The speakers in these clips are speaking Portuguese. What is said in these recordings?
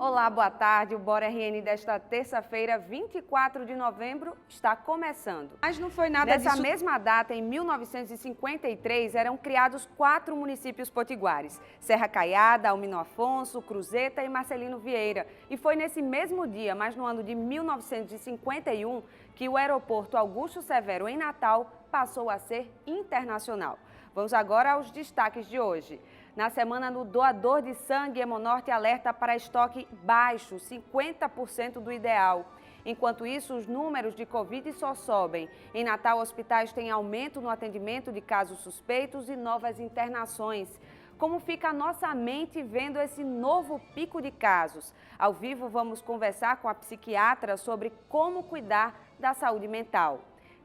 Olá, boa tarde. O Bora RN desta terça-feira, 24 de novembro, está começando. Mas não foi nada disso. Nessa mesma data, em 1953, eram criados 4 municípios potiguares: Serra Caiada, Almino Afonso, Cruzeta e Marcelino Vieira. E foi nesse mesmo dia, mas no ano de 1951, que o aeroporto Augusto Severo, em Natal, passou a ser internacional. Vamos agora aos destaques de hoje. Na semana do doador de sangue, Hemonorte alerta para estoque baixo, 50% do ideal. Enquanto isso, os números de Covid só sobem. Em Natal, hospitais têm aumento no atendimento de casos suspeitos e novas internações. Como fica a nossa mente vendo esse novo pico de casos? Ao vivo, vamos conversar com a psiquiatra sobre como cuidar da saúde mental.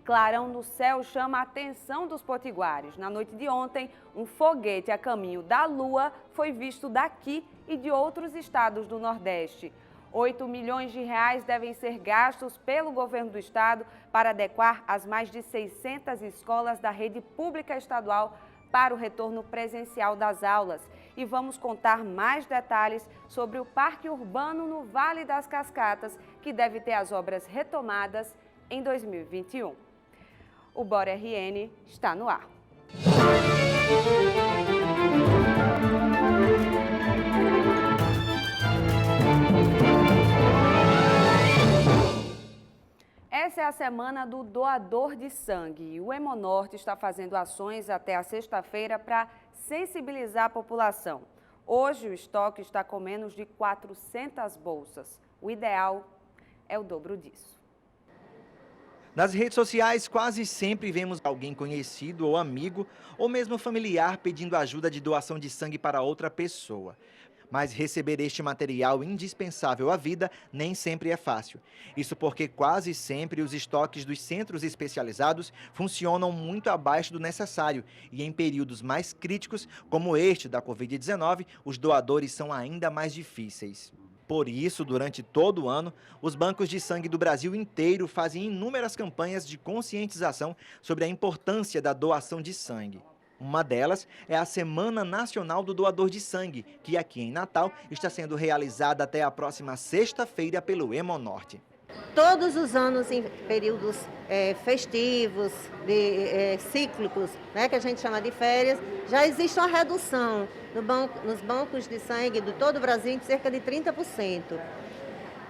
Clarão no céu chama a atenção dos potiguares. Na noite de ontem, um foguete a caminho da Lua foi visto daqui e de outros estados do Nordeste. 8 milhões de reais devem ser gastos pelo governo do estado para adequar as mais de 600 escolas da rede pública estadual para o retorno presencial das aulas. E vamos contar mais detalhes sobre o Parque Urbano no Vale das Cascatas, que deve ter as obras retomadas em 2021. O Bora RN está no ar. Essa é a semana do doador de sangue e o Hemonorte está fazendo ações até a sexta-feira para sensibilizar a população. Hoje o estoque está com menos de 400 bolsas. O ideal é o dobro disso. Nas redes sociais, quase sempre vemos alguém conhecido ou amigo, ou mesmo familiar pedindo ajuda de doação de sangue para outra pessoa. Mas receber este material indispensável à vida nem sempre é fácil. Isso porque quase sempre os estoques dos centros especializados funcionam muito abaixo do necessário. E em períodos mais críticos, como este da Covid-19, os doadores são ainda mais difíceis. Por isso, durante todo o ano, os bancos de sangue do Brasil inteiro fazem inúmeras campanhas de conscientização sobre a importância da doação de sangue. Uma delas é a Semana Nacional do Doador de Sangue, que aqui em Natal está sendo realizada até a próxima sexta-feira pelo Hemonorte. Todos os anos, em períodos festivos, cíclicos, né, que a gente chama de férias, já existe uma redução nos bancos de sangue de todo o Brasil de cerca de 30%.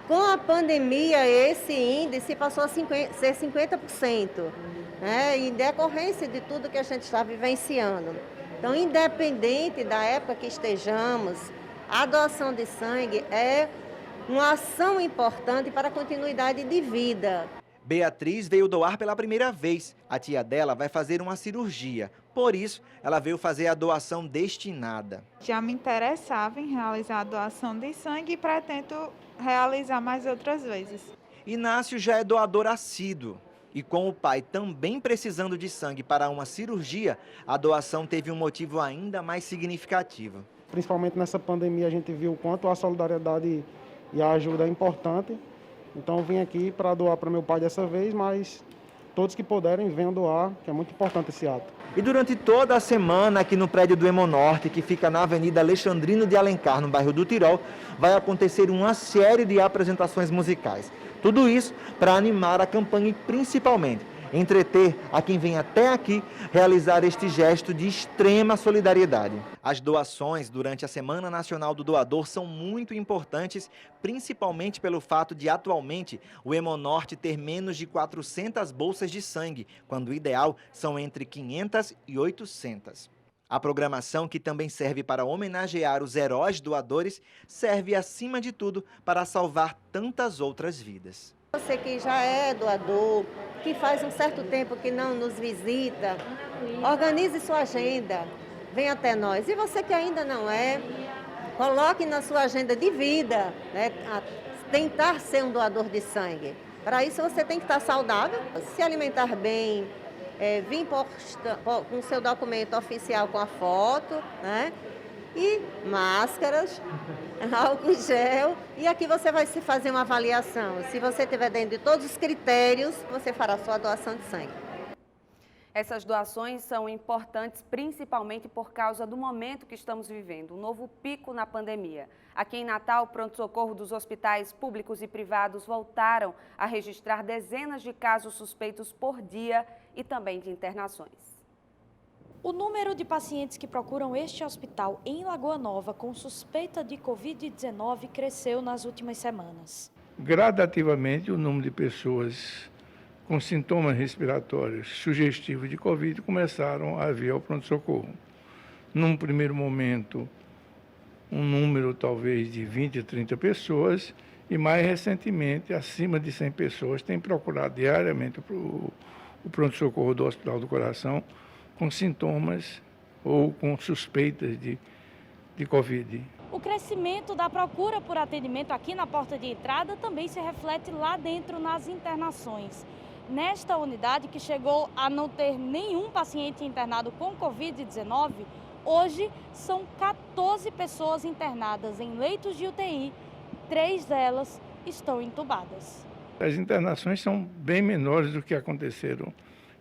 Com a pandemia, esse índice passou a ser 50%, né, em decorrência de tudo que a gente está vivenciando. Então, independente da época que estejamos, a doação de sangue é uma ação importante para a continuidade de vida. Beatriz veio doar pela primeira vez. A tia dela vai fazer uma cirurgia. Por isso, ela veio fazer a doação destinada. Já me interessava em realizar a doação de sangue e pretendo realizar mais outras vezes. Inácio já é doador assíduo. E com o pai também precisando de sangue para uma cirurgia, a doação teve um motivo ainda mais significativo. Principalmente nessa pandemia, a gente viu o quanto a solidariedade e a ajuda é importante. Então, vim aqui para doar para meu pai dessa vez, mas todos que puderem, venham doar, que é muito importante esse ato. E durante toda a semana, aqui no prédio do Hemonorte, que fica na Avenida Alexandrino de Alencar, no bairro do Tirol, vai acontecer uma série de apresentações musicais. Tudo isso para animar a campanha e, principalmente, entreter a quem vem até aqui realizar este gesto de extrema solidariedade. As doações durante a Semana Nacional do Doador são muito importantes, principalmente pelo fato de, atualmente, o Hemonorte ter menos de 400 bolsas de sangue, quando o ideal são entre 500 e 800. A programação, que também serve para homenagear os heróis doadores, serve, acima de tudo, para salvar tantas outras vidas. Você que já é doador, que faz um certo tempo que não nos visita, organize sua agenda, venha até nós. E você que ainda não é, coloque na sua agenda de vida, né, tentar ser um doador de sangue. Para isso você tem que estar saudável, se alimentar bem, vir com seu documento oficial com a foto, né? E máscaras, álcool gel, e aqui você vai se fazer uma avaliação. Se você estiver dentro de todos os critérios, você fará sua doação de sangue. Essas doações são importantes principalmente por causa do momento que estamos vivendo, um novo pico na pandemia. Aqui em Natal, o pronto-socorro dos hospitais públicos e privados voltaram a registrar dezenas de casos suspeitos por dia e também de internações. O número de pacientes que procuram este hospital em Lagoa Nova com suspeita de Covid-19 cresceu nas últimas semanas. Gradativamente, o número de pessoas com sintomas respiratórios sugestivos de Covid começaram a vir ao pronto-socorro. Num primeiro momento, um número talvez de 20 a 30 pessoas e mais recentemente, acima de 100 pessoas têm procurado diariamente o pronto-socorro do Hospital do Coração com sintomas ou com suspeitas de Covid. O crescimento da procura por atendimento aqui na porta de entrada também se reflete lá dentro nas internações. Nesta unidade, que chegou a não ter nenhum paciente internado com Covid-19, hoje são 14 pessoas internadas em leitos de UTI, 3 delas estão entubadas. As internações são bem menores do que aconteceram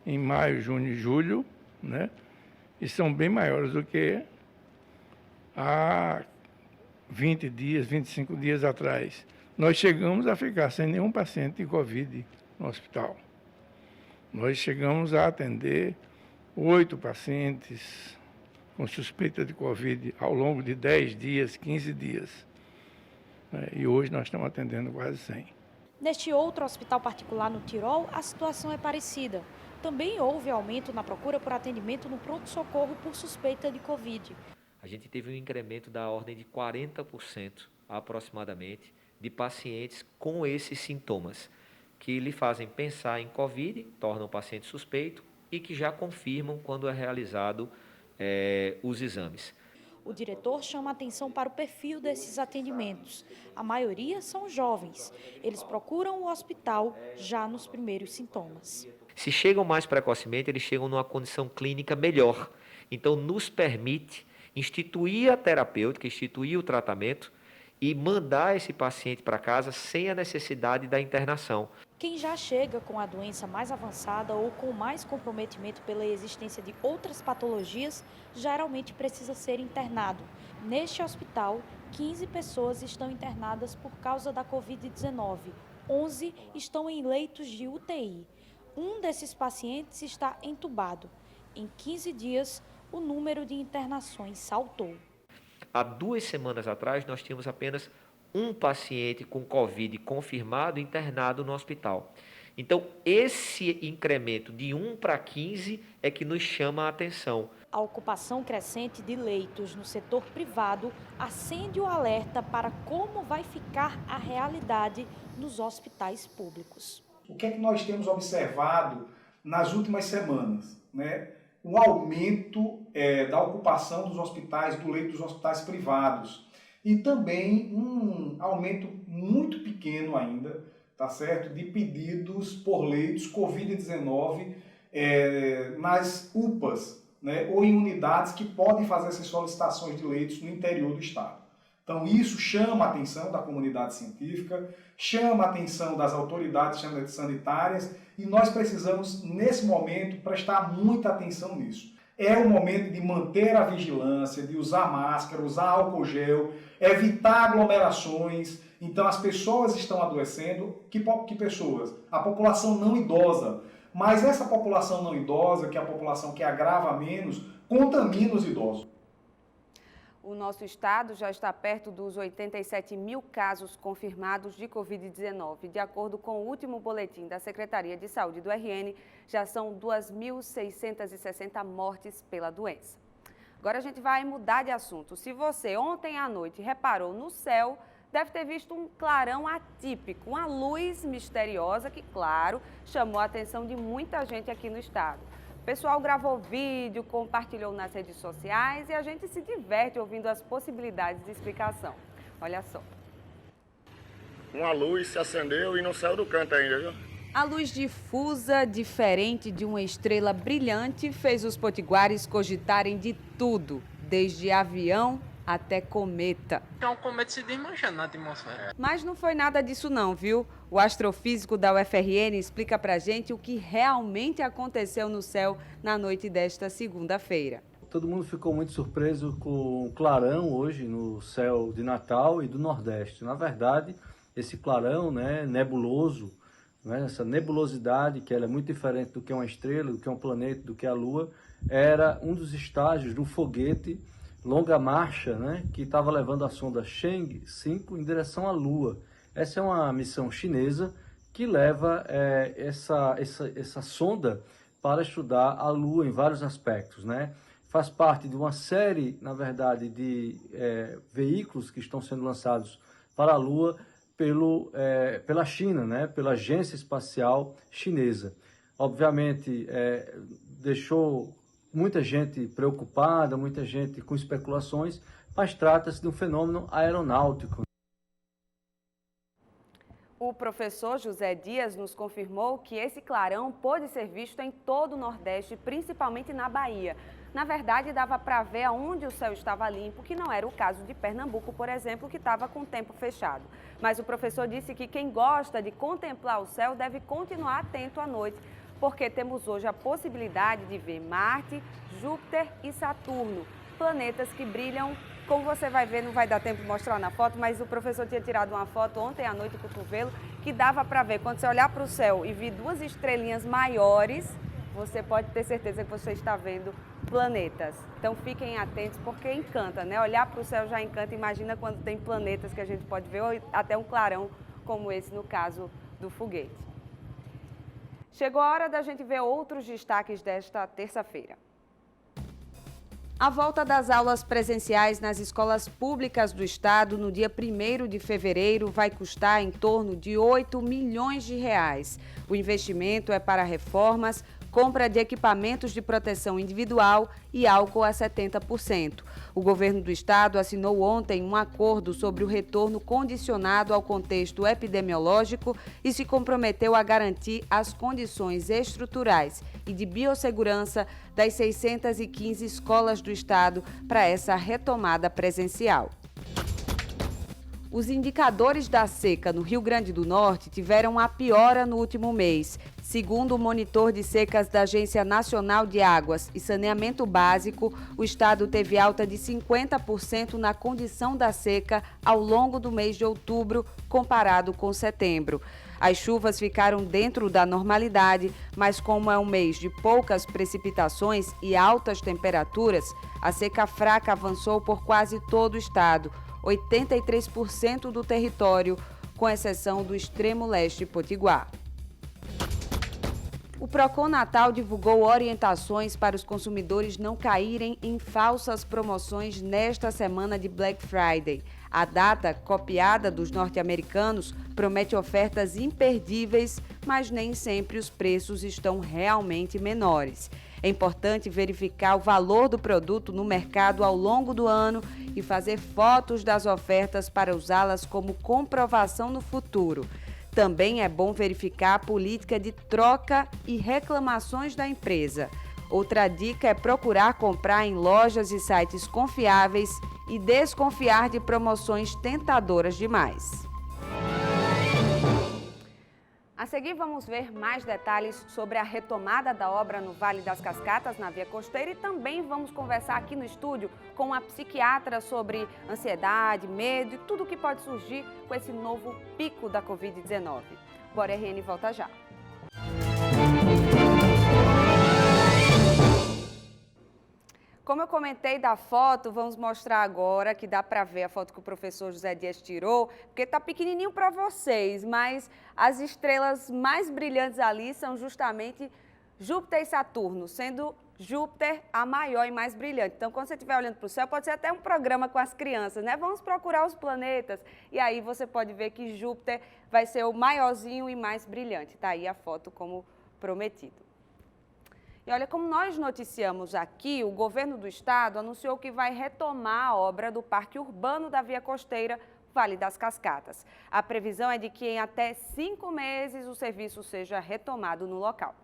em maio, junho e julho, né? E são bem maiores do que há 20 dias, 25 dias atrás. Nós chegamos a ficar sem nenhum paciente de Covid no hospital. Nós chegamos a atender 8 pacientes com suspeita de Covid ao longo de 10 dias, 15 dias. E hoje nós estamos atendendo quase 100. Neste outro hospital particular no Tirol, a situação é parecida. Também houve aumento na procura por atendimento no pronto-socorro por suspeita de Covid. A gente teve um incremento da ordem de 40% aproximadamente de pacientes com esses sintomas, que lhe fazem pensar em Covid, tornam o paciente suspeito e que já confirmam quando é realizado os exames. O diretor chama atenção para o perfil desses atendimentos. A maioria são jovens. Eles procuram o hospital já nos primeiros sintomas. Se chegam mais precocemente, eles chegam numa condição clínica melhor. Então, nos permite instituir a terapêutica, instituir o tratamento e mandar esse paciente para casa sem a necessidade da internação. Quem já chega com a doença mais avançada ou com mais comprometimento pela existência de outras patologias, geralmente precisa ser internado. Neste hospital, 15 pessoas estão internadas por causa da Covid-19. 11 estão em leitos de UTI. Um desses pacientes está entubado. Em 15 dias, o número de internações saltou. Há 2 semanas atrás, nós tínhamos apenas um paciente com Covid confirmado internado no hospital. Então, esse incremento de 1 para 15 é que nos chama a atenção. A ocupação crescente de leitos no setor privado acende o alerta para como vai ficar a realidade nos hospitais públicos. O que é que nós temos observado nas últimas semanas, né? Um aumento da ocupação dos hospitais, do leito dos hospitais privados. E também um aumento muito pequeno ainda, tá certo? De pedidos por leitos Covid-19 nas UPAs, né? Ou em unidades que podem fazer essas solicitações de leitos no interior do estado. Então isso chama a atenção da comunidade científica, chama a atenção das autoridades sanitárias e nós precisamos, nesse momento, prestar muita atenção nisso. É o momento de manter a vigilância, de usar máscara, usar álcool gel, evitar aglomerações. Então as pessoas estão adoecendo. Que pessoas? A população não idosa. Mas essa população não idosa, que é a população que agrava menos, contamina os idosos. O nosso estado já está perto dos 87 mil casos confirmados de Covid-19. De acordo com o último boletim da Secretaria de Saúde do RN, já são 2.660 mortes pela doença. Agora a gente vai mudar de assunto. Se você ontem à noite reparou no céu, deve ter visto um clarão atípico, uma luz misteriosa que, claro, chamou a atenção de muita gente aqui no estado. O pessoal gravou vídeo, compartilhou nas redes sociais e a gente se diverte ouvindo as possibilidades de explicação. Olha só. Uma luz se acendeu e não saiu do canto ainda, viu? A luz difusa, diferente de uma estrela brilhante, fez os potiguares cogitarem de tudo, desde avião até cometa. É um cometa se desmanchando na atmosfera. Mas não foi nada disso não, viu? O astrofísico da UFRN explica pra gente o que realmente aconteceu no céu na noite desta segunda-feira. Todo mundo ficou muito surpreso com o clarão hoje no céu de Natal e do Nordeste. Na verdade, esse clarão, nebuloso, essa nebulosidade, que ela é muito diferente do que uma estrela, do que um planeta, do que a Lua, era um dos estágios do foguete longa marcha, que estava levando a sonda Chang'e 5 em direção à Lua. Essa é uma missão chinesa que leva essa sonda para estudar a Lua em vários aspectos, Faz parte de uma série, na verdade, de veículos que estão sendo lançados para a Lua pela China, pela Agência Espacial Chinesa. Obviamente, deixou muita gente preocupada, muita gente com especulações, mas trata-se de um fenômeno aeronáutico. O professor José Dias nos confirmou que esse clarão pôde ser visto em todo o Nordeste, principalmente na Bahia. Na verdade, dava para ver aonde o céu estava limpo, que não era o caso de Pernambuco, por exemplo, que estava com o tempo fechado. Mas o professor disse que quem gosta de contemplar o céu deve continuar atento à noite, porque temos hoje a possibilidade de ver Marte, Júpiter e Saturno, planetas que brilham, como você vai ver, não vai dar tempo de mostrar na foto, mas o professor tinha tirado uma foto ontem à noite com o cotovelo, que dava para ver, quando você olhar para o céu e vir duas estrelinhas maiores, você pode ter certeza que você está vendo planetas. Então fiquem atentos, porque encanta, Olhar para o céu já encanta, imagina quando tem planetas que a gente pode ver, ou até um clarão como esse no caso do foguete. Chegou a hora da gente ver outros destaques desta terça-feira. A volta das aulas presenciais nas escolas públicas do estado no dia 1º de fevereiro vai custar em torno de R$ 8 milhões. O investimento é para reformas, compra de equipamentos de proteção individual e álcool a 70%. O governo do estado assinou ontem um acordo sobre o retorno condicionado ao contexto epidemiológico e se comprometeu a garantir as condições estruturais e de biossegurança das 615 escolas do estado para essa retomada presencial. Os indicadores da seca no Rio Grande do Norte tiveram a piora no último mês. Segundo o monitor de secas da Agência Nacional de Águas e Saneamento Básico, o estado teve alta de 50% na condição da seca ao longo do mês de outubro, comparado com setembro. As chuvas ficaram dentro da normalidade, mas como é um mês de poucas precipitações e altas temperaturas, a seca fraca avançou por quase todo o estado, 83% do território, com exceção do extremo leste potiguar. O Procon Natal divulgou orientações para os consumidores não caírem em falsas promoções nesta semana de Black Friday. A data, copiada dos norte-americanos, promete ofertas imperdíveis, mas nem sempre os preços estão realmente menores. É importante verificar o valor do produto no mercado ao longo do ano e fazer fotos das ofertas para usá-las como comprovação no futuro. Também é bom verificar a política de troca e reclamações da empresa. Outra dica é procurar comprar em lojas e sites confiáveis e desconfiar de promoções tentadoras demais. A seguir, vamos ver mais detalhes sobre a retomada da obra no Vale das Cascatas, na Via Costeira, e também vamos conversar aqui no estúdio com a psiquiatra sobre ansiedade, medo e tudo o que pode surgir com esse novo pico da Covid-19. Bora, RN volta já. Como eu comentei da foto, vamos mostrar agora, que dá para ver a foto que o professor José Dias tirou, porque está pequenininho para vocês, mas as estrelas mais brilhantes ali são justamente Júpiter e Saturno, sendo Júpiter a maior e mais brilhante. Então, quando você estiver olhando para o céu, pode ser até um programa com as crianças, Vamos procurar os planetas, e aí você pode ver que Júpiter vai ser o maiorzinho e mais brilhante. Está aí a foto como prometido. E olha, como nós noticiamos aqui, o governo do estado anunciou que vai retomar a obra do Parque Urbano da Via Costeira, Vale das Cascatas. A previsão é de que em até 5 meses o serviço seja retomado no local.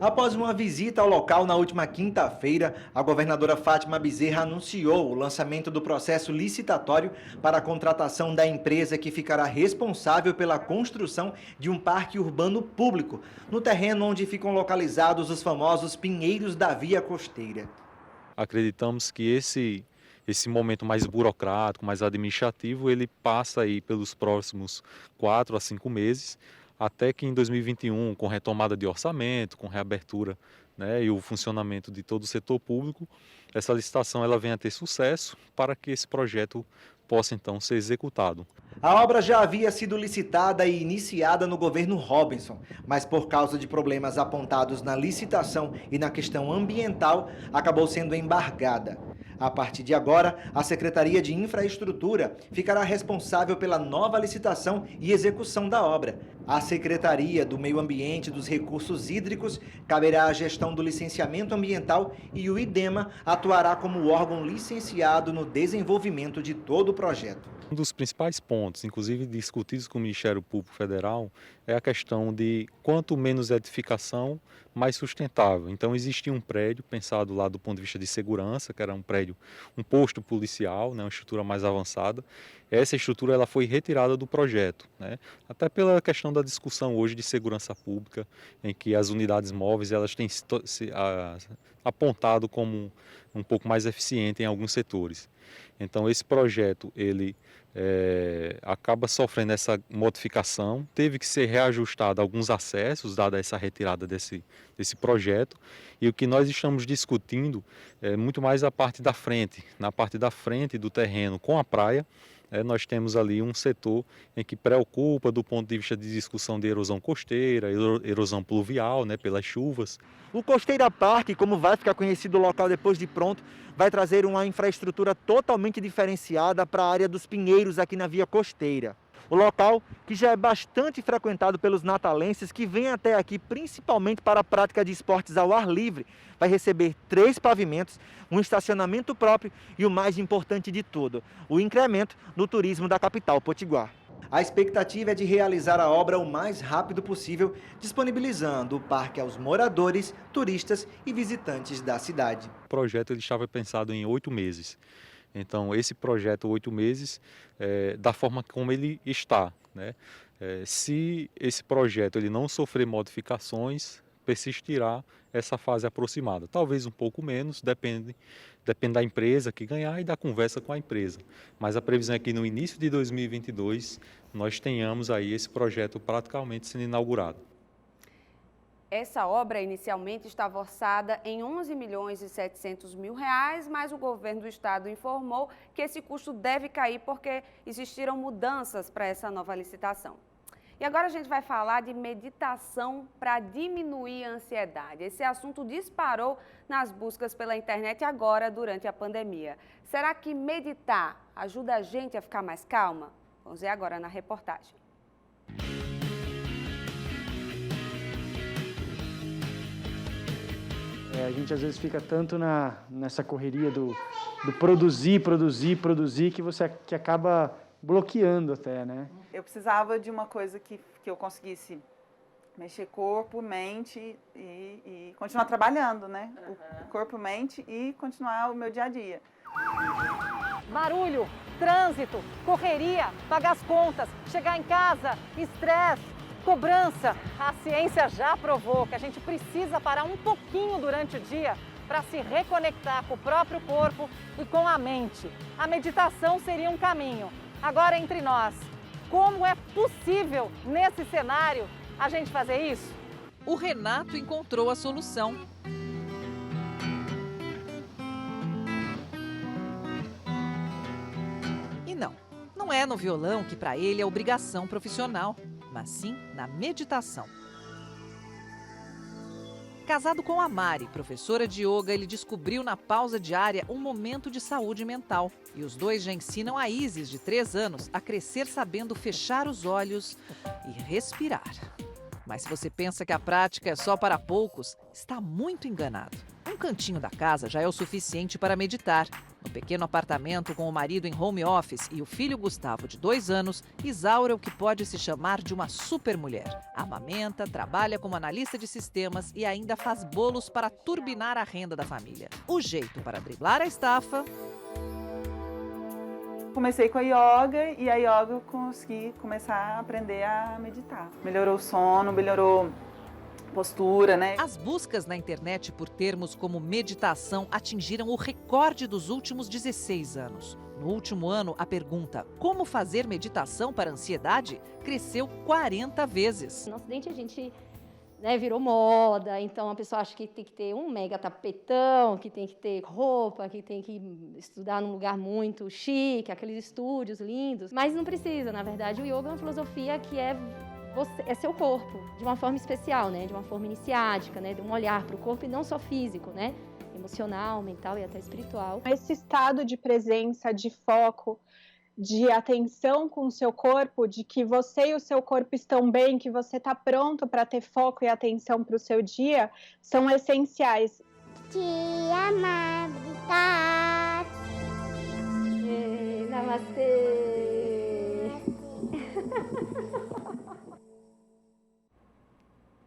Após uma visita ao local na última quinta-feira, a governadora Fátima Bezerra anunciou o lançamento do processo licitatório para a contratação da empresa que ficará responsável pela construção de um parque urbano público, no terreno onde ficam localizados os famosos pinheiros da via costeira. Acreditamos que esse momento mais burocrático, mais administrativo, ele passa aí pelos próximos 4 a 5 meses, até que em 2021, com retomada de orçamento, com reabertura, né, e o funcionamento de todo o setor público, essa licitação ela venha a ter sucesso para que esse projeto possa então ser executado. A obra já havia sido licitada e iniciada no governo Robinson, mas por causa de problemas apontados na licitação e na questão ambiental, acabou sendo embargada. A partir de agora, a Secretaria de Infraestrutura ficará responsável pela nova licitação e execução da obra. A Secretaria do Meio Ambiente e dos Recursos Hídricos caberá a gestão do licenciamento ambiental e o IDEMA atuará como órgão licenciado no desenvolvimento de todo o projeto. Um dos principais pontos, inclusive discutidos com o Ministério Público Federal, é a questão de quanto menos edificação, mais sustentável. Então existia um prédio pensado lá do ponto de vista de segurança, que era um prédio, um posto policial, né, uma estrutura mais avançada. Essa estrutura ela foi retirada do projeto, né, até pela questão da discussão hoje de segurança pública, em que as unidades móveis elas têm se apontado como um pouco mais eficiente em alguns setores. Então esse projeto ele acaba sofrendo essa modificação, teve que ser reajustado alguns acessos, dada essa retirada desse projeto, e o que nós estamos discutindo é muito mais a parte da frente, na parte da frente do terreno com a praia. Nós temos ali um setor em que preocupa do ponto de vista de discussão de erosão costeira, erosão pluvial, né, pelas chuvas. O Costeira Parque, como vai ficar conhecido o local depois de pronto, vai trazer uma infraestrutura totalmente diferenciada para a área dos Pinheiros aqui na via costeira. O local, que já é bastante frequentado pelos natalenses que vêm até aqui principalmente para a prática de esportes ao ar livre, vai receber 3 pavimentos, um estacionamento próprio e o mais importante de tudo, o incremento no turismo da capital potiguar. A expectativa é de realizar a obra o mais rápido possível, disponibilizando o parque aos moradores, turistas e visitantes da cidade. O projeto ele estava pensado em 8 meses. Então, esse projeto, 8 meses, da forma como ele está, né? Se esse projeto ele não sofrer modificações, persistirá essa fase aproximada. Talvez um pouco menos, depende da empresa que ganhar e da conversa com a empresa. Mas a previsão é que no início de 2022 nós tenhamos aí esse projeto praticamente sendo inaugurado. Essa obra inicialmente estava orçada em 11 milhões e 700 mil reais, mas o governo do estado informou que esse custo deve cair porque existiram mudanças para essa nova licitação. E agora a gente vai falar de meditação para diminuir a ansiedade. Esse assunto disparou nas buscas pela internet agora durante a pandemia. Será que meditar ajuda a gente a ficar mais calma? Vamos ver agora na reportagem. A gente às vezes fica tanto nessa correria do produzir, que acaba bloqueando até, né? Eu precisava de uma coisa que eu conseguisse mexer corpo, mente e continuar trabalhando, né? O corpo, mente e continuar o meu dia a dia. Barulho, trânsito, correria, pagar as contas, chegar em casa, estresse, cobrança. A ciência já provou que a gente precisa parar um pouquinho durante o dia para se reconectar com o próprio corpo e com a mente. A meditação seria um caminho. Agora, entre nós, como é possível, nesse cenário, a gente fazer isso? O Renato encontrou a solução. E não é no violão que para ele é obrigação profissional, mas sim na meditação. Casado com a Mari, professora de yoga, ele descobriu na pausa diária um momento de saúde mental. E os dois já ensinam a Isis, de 3 anos, a crescer sabendo fechar os olhos e respirar. Mas se você pensa que a prática é só para poucos, está muito enganado. Um cantinho da casa já é o suficiente para meditar. No pequeno apartamento com o marido em home office e o filho Gustavo, de 2 anos, Isaura é o que pode se chamar de uma supermulher. Amamenta, trabalha como analista de sistemas e ainda faz bolos para turbinar a renda da família. O jeito para driblar a estafa... Comecei com a yoga e a yoga eu consegui começar a aprender a meditar. Melhorou o sono, melhorou postura, né? As buscas na internet por termos como meditação atingiram o recorde dos últimos 16 anos. No último ano, a pergunta "como fazer meditação para ansiedade?" cresceu 40 vezes. No Ocidente a gente virou moda, então a pessoa acha que tem que ter um mega tapetão, que tem que ter roupa, que tem que estudar num lugar muito chique, aqueles estúdios lindos. Mas não precisa, na verdade o yoga é uma filosofia que é seu corpo, de uma forma especial, né? De uma forma iniciática, né? De um olhar para o corpo e não só físico, né? Emocional, mental e até espiritual. Esse estado de presença, de foco, de atenção com o seu corpo, de que você e o seu corpo estão bem, que você está pronto para ter foco e atenção para o seu dia, são essenciais. Te amar, meditar. Namastê.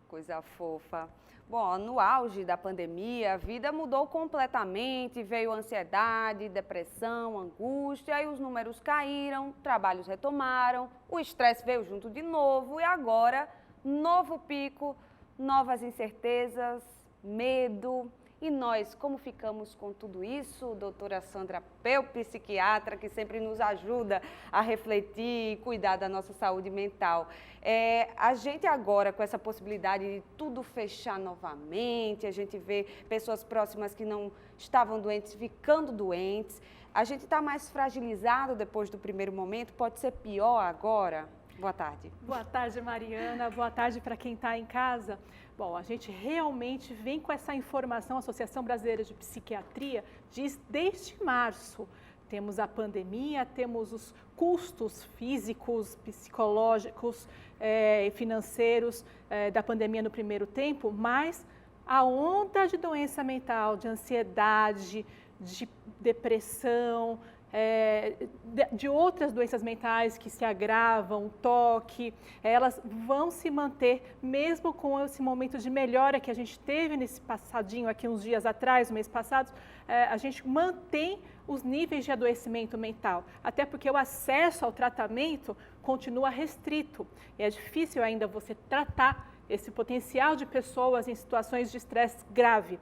Coisa fofa. Bom, no auge da pandemia, a vida mudou completamente, veio ansiedade, depressão, angústia, aí os números caíram, trabalhos retomaram, o estresse veio junto de novo e agora, novo pico, novas incertezas, medo. E nós, como ficamos com tudo isso? Doutora Sandra Peu, psiquiatra, que sempre nos ajuda a refletir e cuidar da nossa saúde mental. A gente agora, com essa possibilidade de tudo fechar novamente, a gente vê pessoas próximas que não estavam doentes ficando doentes, a gente está mais fragilizado depois do primeiro momento, pode ser pior agora? Boa tarde. Boa tarde, Mariana. Boa tarde para quem está em casa. Bom, a gente realmente vem com essa informação, a Associação Brasileira de Psiquiatria diz desde março. Temos a pandemia, temos os custos físicos, psicológicos e financeiros da pandemia no primeiro tempo, mas a onda de doença mental, de ansiedade, de depressão, de outras doenças mentais que se agravam, toque, elas vão se manter mesmo com esse momento de melhora que a gente teve nesse passadinho aqui uns dias atrás, no mês passado, a gente mantém os níveis de adoecimento mental, até porque o acesso ao tratamento continua restrito e é difícil ainda você tratar esse potencial de pessoas em situações de estresse grave.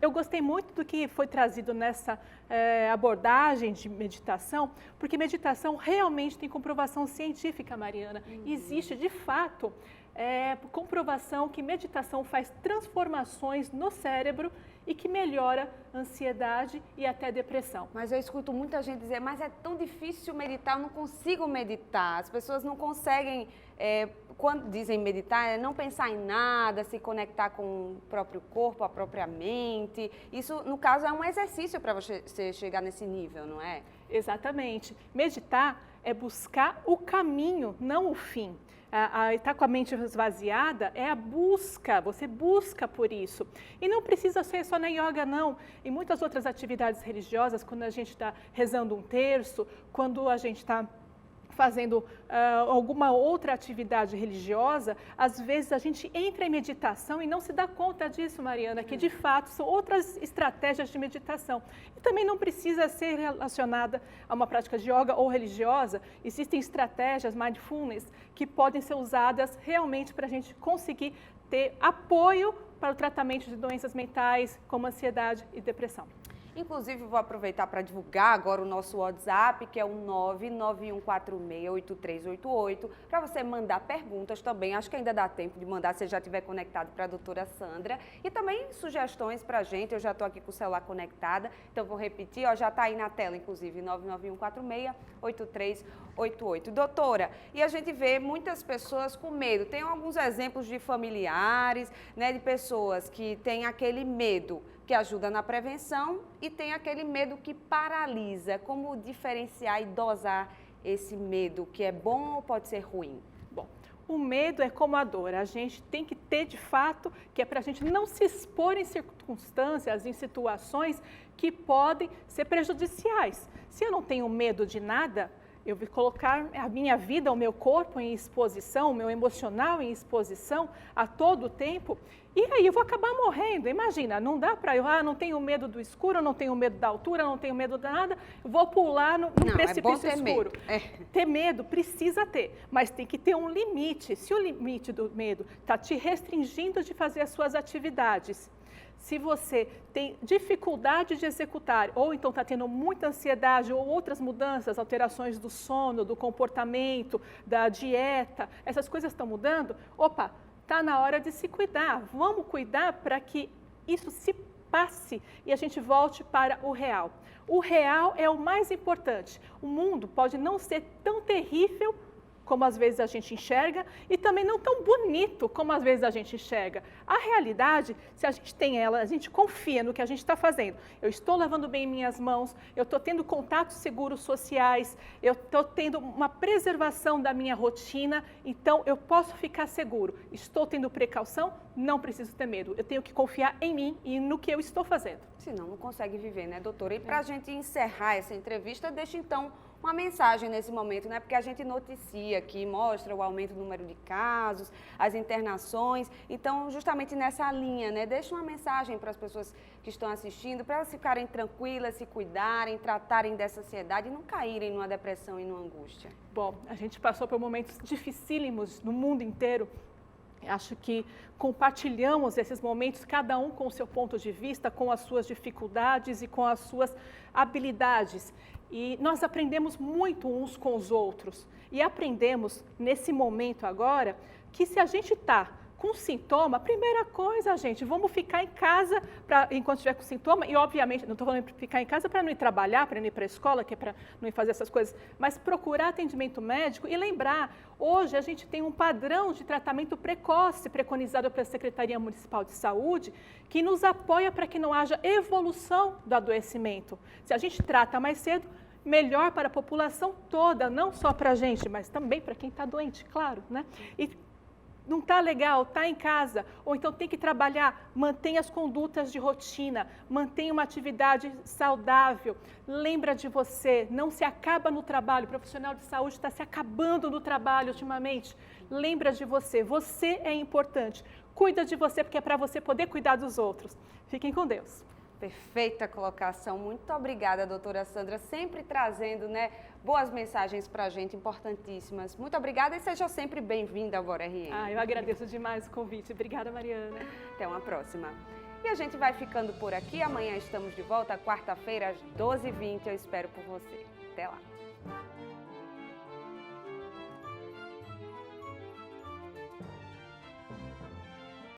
Eu gostei muito do que foi trazido nessa abordagem de meditação, porque meditação realmente tem comprovação científica, Mariana. Existe, de fato, comprovação que meditação faz transformações no cérebro e que melhora ansiedade e até depressão. Mas eu escuto muita gente dizer, mas é tão difícil meditar, eu não consigo meditar. As pessoas não conseguem, quando dizem meditar, não pensar em nada, se conectar com o próprio corpo, a própria mente. Isso, no caso, é um exercício para você chegar nesse nível, não é? Exatamente. Meditar é buscar o caminho, não o fim. Estar com a mente esvaziada é a busca, você busca por isso. E não precisa ser só na yoga, não. Em muitas outras atividades religiosas, quando a gente está rezando um terço, quando a gente está fazendo alguma outra atividade religiosa, às vezes a gente entra em meditação e não se dá conta disso, Mariana, que de fato são outras estratégias de meditação. E também não precisa ser relacionada a uma prática de yoga ou religiosa, existem estratégias mindfulness que podem ser usadas realmente para a gente conseguir ter apoio para o tratamento de doenças mentais como ansiedade e depressão. Inclusive, vou aproveitar para divulgar agora o nosso WhatsApp, que é o 991468388, para você mandar perguntas também. Acho que ainda dá tempo de mandar, se já estiver conectado para a doutora Sandra. E também sugestões para a gente. Eu já estou aqui com o celular conectada, então vou repetir, já está aí na tela, inclusive, 991468388. Doutora, e a gente vê muitas pessoas com medo. Tem alguns exemplos de familiares, né, de pessoas que têm aquele medo que ajuda na prevenção e tem aquele medo que paralisa. Como diferenciar e dosar esse medo, que é bom ou pode ser ruim? Bom, O medo é como a dor, a gente tem que ter de fato, que é para a gente não se expor em circunstâncias, em situações que podem ser prejudiciais. Se eu não tenho medo de nada, eu vou colocar a minha vida, o meu corpo em exposição, o meu emocional em exposição a todo tempo, e aí eu vou acabar morrendo. Imagina, não dá para eu, não tenho medo do escuro, não tenho medo da altura, não tenho medo de nada, vou pular no precipício escuro. Ter medo precisa ter, mas tem que ter um limite. Se o limite do medo está te restringindo de fazer as suas atividades, se você tem dificuldade de executar, ou então está tendo muita ansiedade ou outras mudanças, alterações do sono, do comportamento, da dieta, essas coisas estão mudando, está na hora de se cuidar. Vamos cuidar para que isso se passe e a gente volte para o real. O real é o mais importante. O mundo pode não ser tão terrível como às vezes a gente enxerga, e também não tão bonito como às vezes a gente enxerga. A realidade, se a gente tem ela, a gente confia no que a gente está fazendo. Eu estou lavando bem minhas mãos, eu estou tendo contatos seguros sociais, eu estou tendo uma preservação da minha rotina, então eu posso ficar seguro. Estou tendo precaução, não preciso ter medo. Eu tenho que confiar em mim e no que eu estou fazendo. Senão não consegue viver, né, doutora? E para a gente encerrar essa entrevista, deixa então uma mensagem nesse momento, né? Porque a gente noticia aqui, mostra o aumento do número de casos, as internações. Então, justamente nessa linha, né? Deixa uma mensagem para as pessoas que estão assistindo, para elas ficarem tranquilas, se cuidarem, tratarem dessa ansiedade e não caírem numa depressão e numa angústia. Bom, a gente passou por momentos dificílimos no mundo inteiro. Acho que compartilhamos esses momentos, cada um com o seu ponto de vista, com as suas dificuldades e com as suas habilidades. E nós aprendemos muito uns com os outros. E aprendemos, nesse momento agora, que se a gente está com sintoma, primeira coisa, gente, vamos ficar em casa enquanto estiver com sintoma. E, obviamente, não estou falando de ficar em casa para não ir trabalhar, para não ir para a escola, que é para não ir fazer essas coisas, mas procurar atendimento médico e lembrar, hoje a gente tem um padrão de tratamento precoce preconizado pela Secretaria Municipal de Saúde, que nos apoia para que não haja evolução do adoecimento. Se a gente trata mais cedo, melhor para a população toda, não só para a gente, mas também para quem está doente, claro, né? E não está legal, está em casa, ou então tem que trabalhar, mantenha as condutas de rotina, mantenha uma atividade saudável, lembra de você, não se acaba no trabalho, o profissional de saúde está se acabando no trabalho ultimamente, lembra de você, você é importante, cuida de você porque é para você poder cuidar dos outros. Fiquem com Deus. Perfeita colocação. Muito obrigada, doutora Sandra, sempre trazendo, né, boas mensagens para a gente, importantíssimas. Muito obrigada e seja sempre bem-vinda ao Bora RN. Eu agradeço demais o convite. Obrigada, Mariana. Até uma próxima. E a gente vai ficando por aqui. Amanhã estamos de volta, quarta-feira, às 12h20. Eu espero por você. Até lá.